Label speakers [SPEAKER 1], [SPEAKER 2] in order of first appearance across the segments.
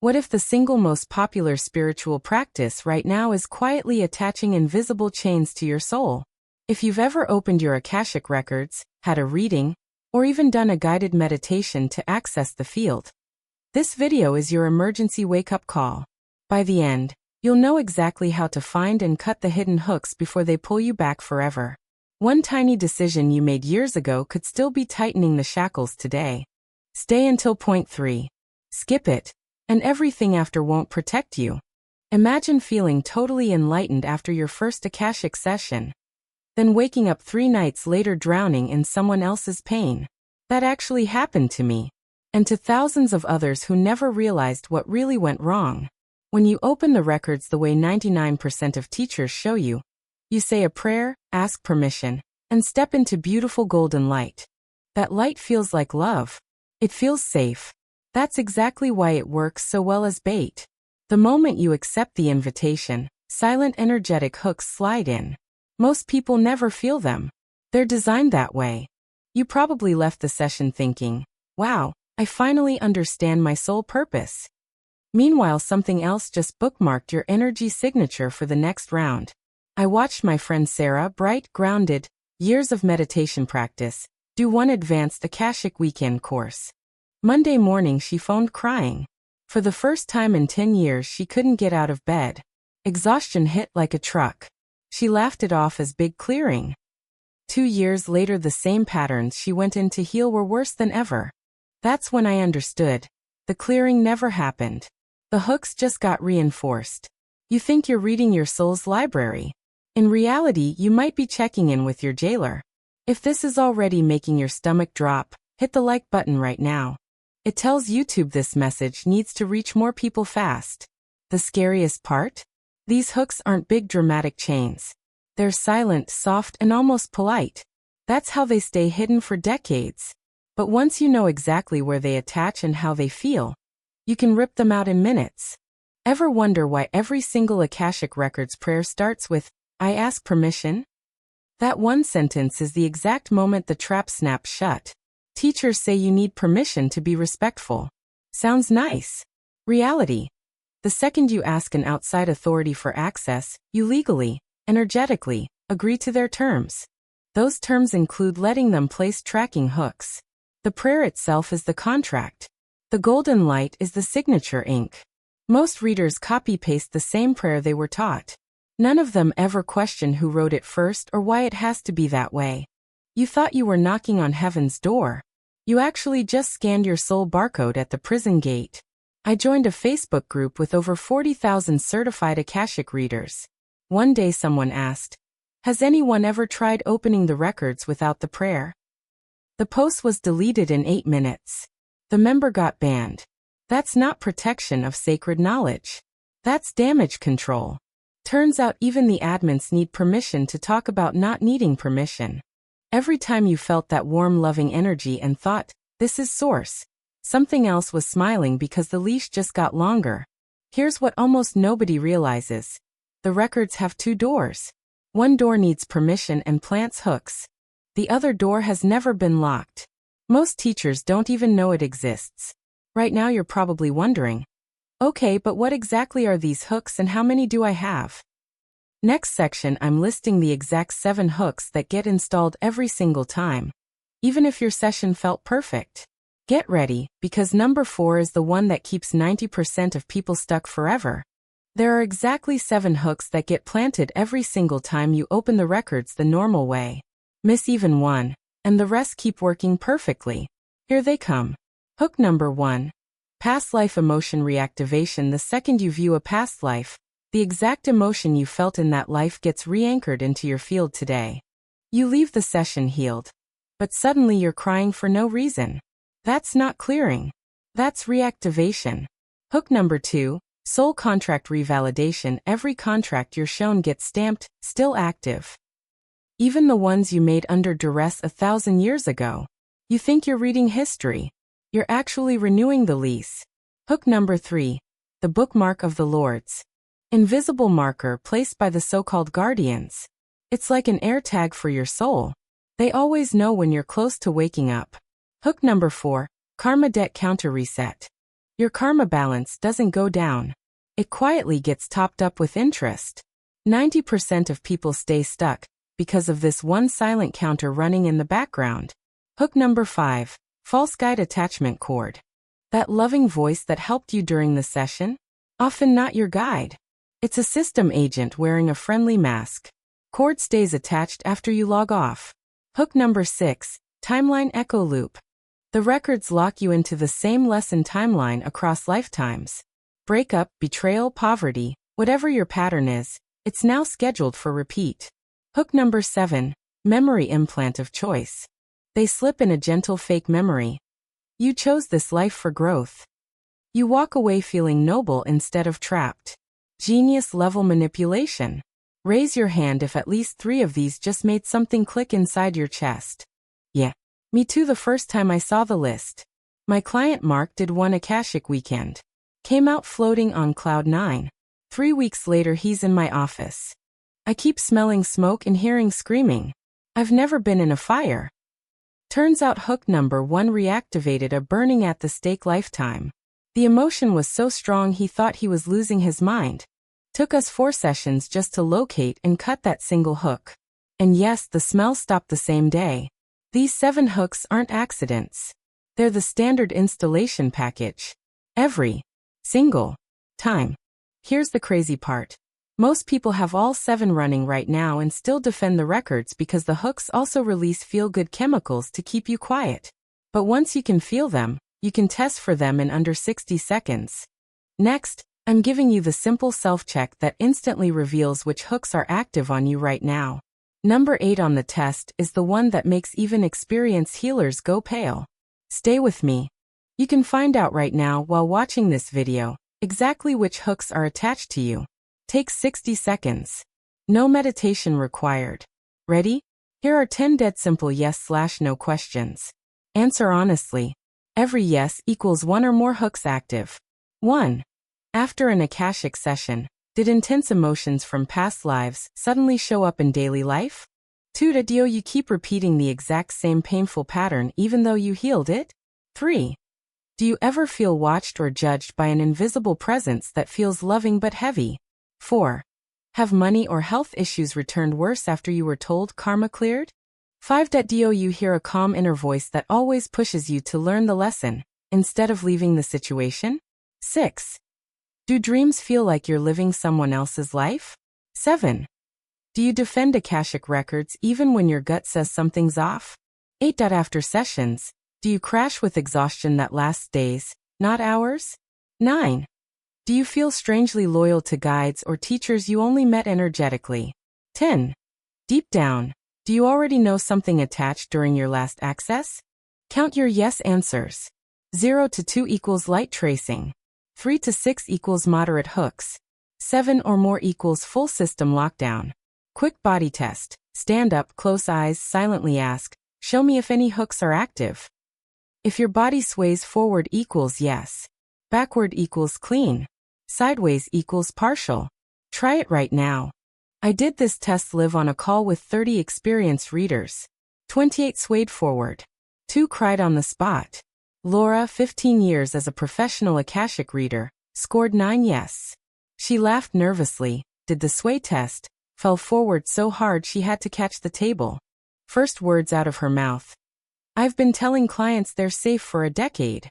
[SPEAKER 1] What if the single most popular spiritual practice right now is quietly attaching invisible chains to your soul? If you've ever opened your Akashic Records, had a reading, or even done a guided meditation to access the field, this video is your emergency wake-up call. By the end, you'll know exactly how to find and cut the hidden hooks before they pull you back forever. One tiny decision you made years ago could still be tightening the shackles today. Stay until point 3. Skip it, and everything after won't protect you. Imagine feeling totally enlightened after your first Akashic session, then waking up 3 nights later drowning in someone else's pain. That actually happened to me, and to thousands of others who never realized what really went wrong. When you open the records the way 99% of teachers show you, you say a prayer, ask permission, and step into beautiful golden light. That light feels like love. It feels safe. That's exactly why it works so well as bait. The moment you accept the invitation, silent energetic hooks slide in. Most people never feel them. They're designed that way. You probably left the session thinking, wow, I finally understand my soul purpose. Meanwhile, something else just bookmarked your energy signature for the next round. I watched my friend Sarah, bright, grounded, years of meditation practice, do one advanced Akashic weekend course. Monday morning she phoned crying. For the first time in 10 years she couldn't get out of bed. Exhaustion hit like a truck. She laughed it off as big clearing. 2 years later the same patterns she went in to heal were worse than ever. That's when I understood. The clearing never happened. The hooks just got reinforced. You think you're reading your soul's library. In reality, you might be checking in with your jailer. If this is already making your stomach drop, hit the like button right now. It tells YouTube this message needs to reach more people fast. The scariest part? These hooks aren't big dramatic chains. They're silent, soft, and almost polite. That's how they stay hidden for decades. But once you know exactly where they attach and how they feel, you can rip them out in minutes. Ever wonder why every single Akashic Records prayer starts with, I ask permission? That one sentence is the exact moment the trap snaps shut. Teachers say you need permission to be respectful. Sounds nice. Reality. The second you ask an outside authority for access, you legally, energetically, agree to their terms. Those terms include letting them place tracking hooks. The prayer itself is the contract. The golden light is the signature ink. Most readers copy-paste the same prayer they were taught. None of them ever question who wrote it first or why it has to be that way. You thought you were knocking on heaven's door. You actually just scanned your soul barcode at the prison gate. I joined a Facebook group with over 40,000 certified Akashic readers. One day someone asked, has anyone ever tried opening the records without the prayer? The post was deleted in 8 minutes. The member got banned. That's not protection of sacred knowledge. That's damage control. Turns out even the admins need permission to talk about not needing permission. Every time you felt that warm, loving energy and thought, this is source, something else was smiling because the leash just got longer. Here's what almost nobody realizes. The records have 2 doors. One door needs permission and plants hooks. The other door has never been locked. Most teachers don't even know it exists. Right now you're probably wondering, okay, but what exactly are these hooks and how many do I have? Next section I'm listing the exact 7 hooks that get installed every single time, even if your session felt perfect. Get ready, because number 4 is the one that keeps 90% of people stuck forever. There are exactly 7 hooks that get planted every single time you open the records the normal way. Miss even one, and the rest keep working perfectly. Here they come. Hook number 1. Past life emotion reactivation. The second you view a past life, the exact emotion you felt in that life gets re-anchored into your field today. You leave the session healed, but suddenly you're crying for no reason. That's not clearing. That's reactivation. Hook number 2. Soul contract revalidation. Every contract you're shown gets stamped, still active. Even the ones you made under duress 1,000 years ago. You think you're reading history. You're actually renewing the lease. Hook number 3. The bookmark of the Lords. Invisible marker placed by the so-called guardians. It's like an air tag for your soul. They always know when you're close to waking up. Hook number 4. Karma debt counter reset. Your karma balance doesn't go down. It quietly gets topped up with interest. 90% of people stay stuck because of this one silent counter running in the background. Hook number 5. False guide attachment cord. That loving voice that helped you during the session? Often not your guide. It's a system agent wearing a friendly mask. Cord stays attached after you log off. Hook number 6. Timeline echo loop. The records lock you into the same lesson timeline across lifetimes. Breakup, betrayal, poverty, whatever your pattern is, it's now scheduled for repeat. Hook number 7. Memory implant of choice. They slip in a gentle fake memory. You chose this life for growth. You walk away feeling noble instead of trapped. Genius level manipulation. Raise your hand if at least 3 of these just made something click inside your chest. Yeah. Me too the first time I saw the list. My client Mark did one Akashic weekend. Came out floating on cloud 9. 3 weeks later he's in my office. I keep smelling smoke and hearing screaming. I've never been in a fire. Turns out hook number 1 reactivated a burning at the stake lifetime. The emotion was so strong he thought he was losing his mind. Took us 4 sessions just to locate and cut that single hook. And yes, the smell stopped the same day. These 7 hooks aren't accidents. They're the standard installation package. Every single time. Here's the crazy part. Most people have all 7 running right now and still defend the records because the hooks also release feel-good chemicals to keep you quiet. But once you can feel them, you can test for them in under 60 seconds. Next, I'm giving you the simple self-check that instantly reveals which hooks are active on you right now. Number 8 on the test is the one that makes even experienced healers go pale. Stay with me. You can find out right now while watching this video exactly which hooks are attached to you. Take 60 seconds. No meditation required. Ready? Here are 10 dead simple yes/no questions. Answer honestly. Every yes equals 1 or more hooks active. 1. After an Akashic session, did intense emotions from past lives suddenly show up in daily life? 2. Do you keep repeating the exact same painful pattern even though you healed it? 3. Do you ever feel watched or judged by an invisible presence that feels loving but heavy? 4. Have money or health issues returned worse after you were told karma cleared? 5. Do you hear a calm inner voice that always pushes you to learn the lesson, instead of leaving the situation? 6. Do dreams feel like you're living someone else's life? 7. Do you defend Akashic records even when your gut says something's off? 8. After sessions, do you crash with exhaustion that lasts days, not hours? 9. Do you feel strangely loyal to guides or teachers you only met energetically? 10. Deep down, do you already know something attached during your last access? Count your yes answers. 0 to 2 equals light tracing. 3 to 6 equals moderate hooks. 7 or more equals full system lockdown. Quick body test. Stand up, close eyes, silently ask, show me if any hooks are active. If your body sways forward equals yes. Backward equals clean. Sideways equals partial. Try it right now. I did this test live on a call with 30 experienced readers. 28 swayed forward. 2 cried on the spot. Laura, 15 years as a professional Akashic reader, scored 9 yes. She laughed nervously, did the sway test, fell forward so hard she had to catch the table. First words out of her mouth. I've been telling clients they're safe for a decade.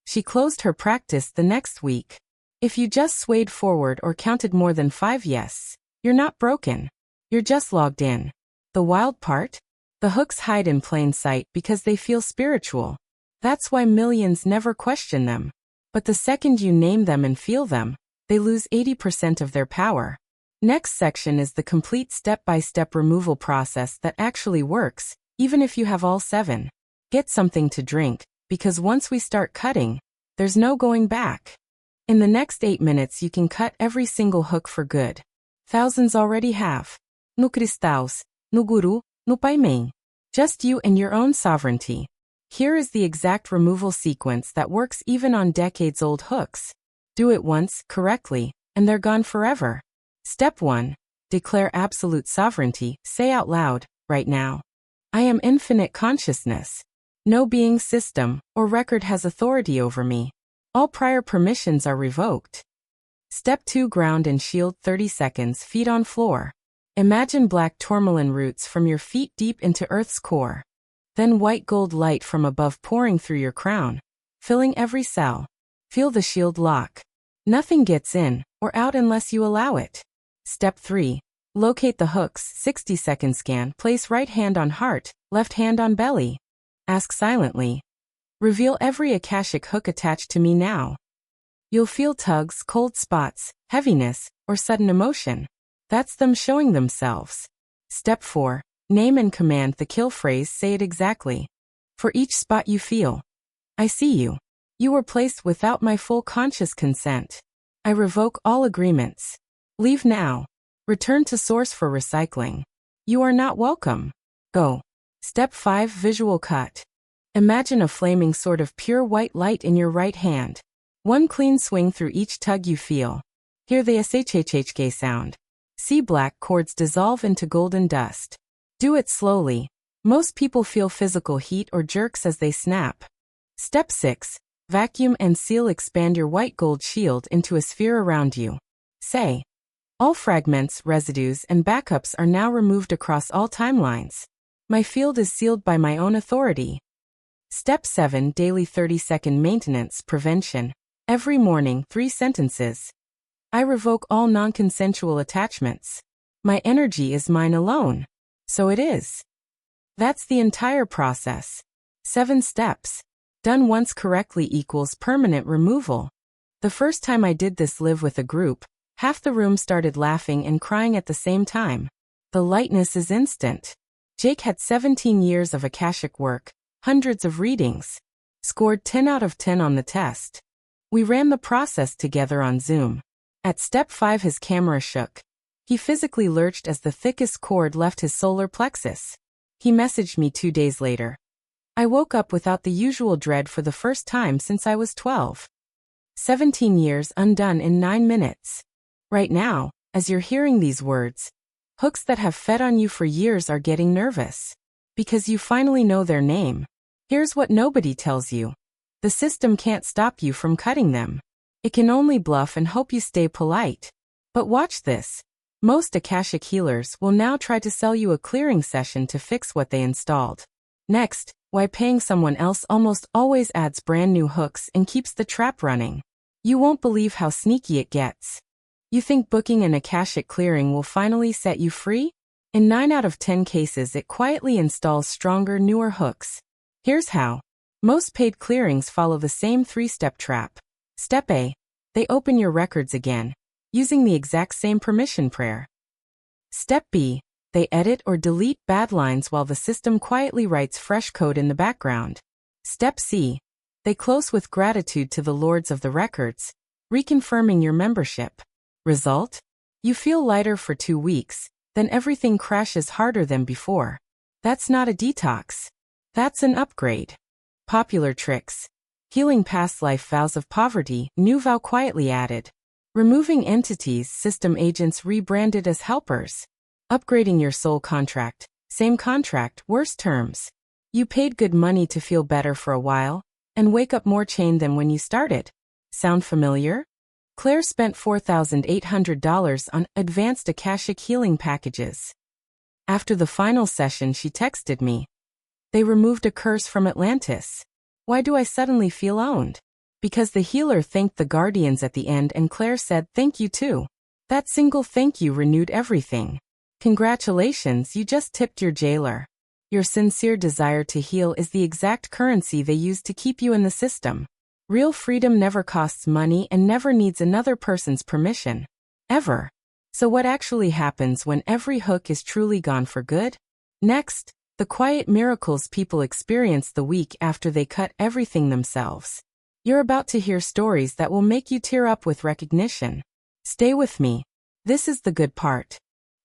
[SPEAKER 1] She closed her practice the next week. If you just swayed forward or counted more than 5 yes, you're not broken. You're just logged in. The wild part? The hooks hide in plain sight because they feel spiritual. That's why millions never question them. But the second you name them and feel them, they lose 80% of their power. Next section is the complete step-by-step removal process that actually works, even if you have all 7. Get something to drink, because once we start cutting, there's no going back. In the next 8 minutes you can cut every single hook for good. Thousands already have. No cristãos, no guru, no paimen. Just you and your own sovereignty. Here is the exact removal sequence that works even on decades-old hooks. Do it once, correctly, and they're gone forever. Step 1. Declare absolute sovereignty. Say out loud, right now. I am infinite consciousness. No being, system, or record has authority over me. All prior permissions are revoked. Step 2. Ground and shield 30 seconds. Feet on floor. Imagine black tourmaline roots from your feet deep into Earth's core. Then white gold light from above pouring through your crown, filling every cell. Feel the shield lock. Nothing gets in or out unless you allow it. Step 3. Locate the hooks. 60-second scan. Place right hand on heart, left hand on belly. Ask silently. Reveal every Akashic hook attached to me now. You'll feel tugs, cold spots, heaviness, or sudden emotion. That's them showing themselves. Step 4. Name and command the kill phrase. Say it exactly. For each spot you feel. I see you. You were placed without my full conscious consent. I revoke all agreements. Leave now. Return to source for recycling. You are not welcome. Go. Step 5. Visual cut. Imagine a flaming sword of pure white light in your right hand. One clean swing through each tug you feel. Hear the shhhk sound. See black cords dissolve into golden dust. Do it slowly. Most people feel physical heat or jerks as they snap. Step 6. Vacuum and seal. Expand your white gold shield into a sphere around you. Say. All fragments, residues, and backups are now removed across all timelines. My field is sealed by my own authority. Step 7. Daily 30-second maintenance prevention. Every morning, 3 sentences. I revoke all non-consensual attachments. My energy is mine alone. So it is. That's the entire process. 7 steps. Done once correctly equals permanent removal. The first time I did this live with a group, half the room started laughing and crying at the same time. The lightness is instant. Jake had 17 years of Akashic work, hundreds of readings. Scored 10 out of 10 on the test. We ran the process together on Zoom. At step 5 his camera shook. He physically lurched as the thickest cord left his solar plexus. He messaged me 2 days later. I woke up without the usual dread for the first time since I was 12. 17 years undone in 9 minutes. Right now, as you're hearing these words, hooks that have fed on you for years are getting nervous. Because you finally know their name. Here's what nobody tells you. The system can't stop you from cutting them. It can only bluff and hope you stay polite. But watch this. Most Akashic healers will now try to sell you a clearing session to fix what they installed. Next, why paying someone else almost always adds brand new hooks and keeps the trap running. You won't believe how sneaky it gets. You think booking an Akashic clearing will finally set you free? In 9 out of 10 cases it quietly installs stronger, newer hooks. Here's how. Most paid clearings follow the same 3-step trap. Step A. They open your records again, using the exact same permission prayer. Step B. They edit or delete bad lines while the system quietly writes fresh code in the background. Step C. They close with gratitude to the lords of the records, reconfirming your membership. Result? You feel lighter for 2 weeks, then everything crashes harder than before. That's not a detox. That's an upgrade. Popular tricks. Healing past life vows of poverty, new vow quietly added. Removing entities, system agents rebranded as helpers. Upgrading your soul contract, same contract, worse terms. You paid good money to feel better for a while, and wake up more chained than when you started. Sound familiar? Claire spent $4,800 on advanced Akashic healing packages. After the final session she texted me. They removed a curse from Atlantis. Why do I suddenly feel owned? Because the healer thanked the guardians at the end and Claire said thank you too. That single thank you renewed everything. Congratulations, you just tipped your jailer. Your sincere desire to heal is the exact currency they use to keep you in the system. Real freedom never costs money and never needs another person's permission. Ever. So what actually happens when every hook is truly gone for good? Next, the quiet miracles people experience the week after they cut everything themselves. You're about to hear stories that will make you tear up with recognition. Stay with me. This is the good part.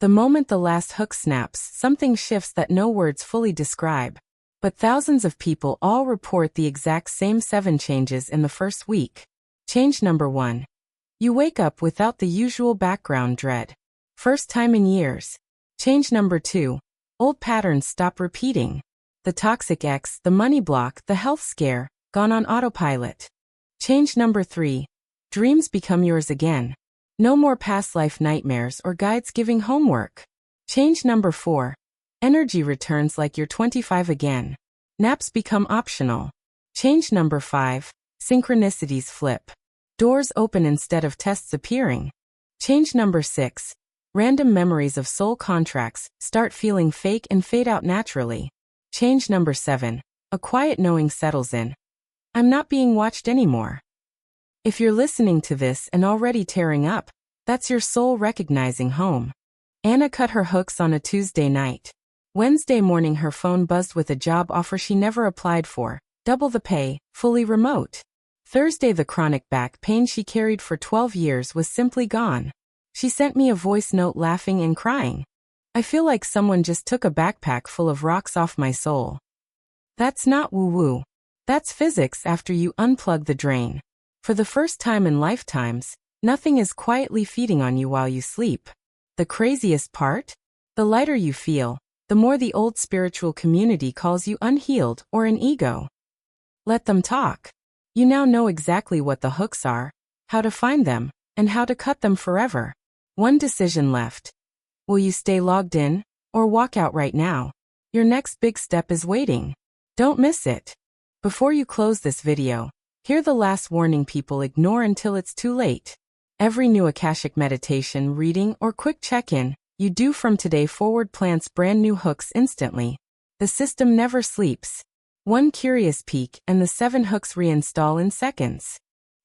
[SPEAKER 1] The moment the last hook snaps, something shifts that no words fully describe. But thousands of people all report the exact same 7 changes in the first week. Change number 1. You wake up without the usual background dread. First time in years. Change number 2. Old patterns stop repeating. The toxic ex, the money block, the health scare, gone on autopilot. Change number 3. Dreams become yours again. No more past life nightmares or guides giving homework. Change number 4. Energy returns like you're 25 again. Naps become optional. Change number 5. Synchronicities flip. Doors open instead of tests appearing. Change number 6. Random memories of soul contracts start feeling fake and fade out naturally. Change number 7. A quiet knowing settles in. I'm not being watched anymore. If you're listening to this and already tearing up, that's your soul recognizing home. Anna cut her hooks on a Tuesday night. Wednesday morning her phone buzzed with a job offer she never applied for. Double the pay, fully remote. Thursday the chronic back pain she carried for 12 years was simply gone. She sent me a voice note laughing and crying. I feel like someone just took a backpack full of rocks off my soul. That's not woo-woo. That's physics after you unplug the drain. For the first time in lifetimes, nothing is quietly feeding on you while you sleep. The craziest part? The lighter you feel, the more the old spiritual community calls you unhealed or an ego. Let them talk. You now know exactly what the hooks are, how to find them, and how to cut them forever. One decision left. Will you stay logged in, or walk out right now? Your next big step is waiting. Don't miss it. Before you close this video, hear the last warning people ignore until it's too late. Every new Akashic meditation, reading, or quick check-in you do from today forward plants brand new hooks instantly. The system never sleeps. One curious peek and the 7 hooks reinstall in seconds.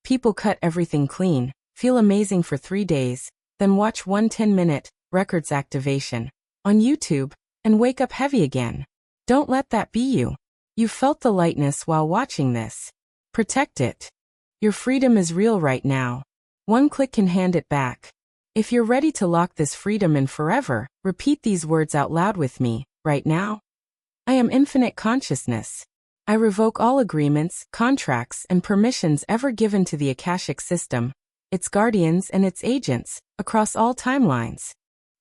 [SPEAKER 1] People cut everything clean, feel amazing for 3 days, then watch one 10-minute records activation on YouTube and wake up heavy again. Don't let that be you. You felt the lightness while watching this. Protect it. Your freedom is real right now. One click can hand it back. If you're ready to lock this freedom in forever, repeat these words out loud with me, right now. I am infinite consciousness. I revoke all agreements, contracts, and permissions ever given to the Akashic system, its guardians and its agents, across all timelines.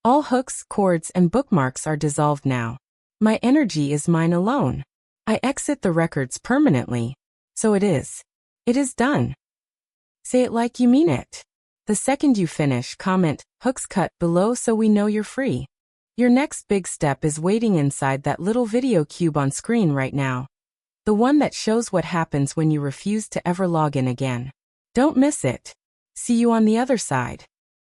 [SPEAKER 1] All hooks, cords, and bookmarks are dissolved now. My energy is mine alone. I exit the records permanently. So it is. It is done. Say it like you mean it. The second you finish, comment, "Hooks cut," below so we know you're free. Your next big step is waiting inside that little video cube on screen right now. The one that shows what happens when you refuse to ever log in again. Don't miss it. See you on the other side.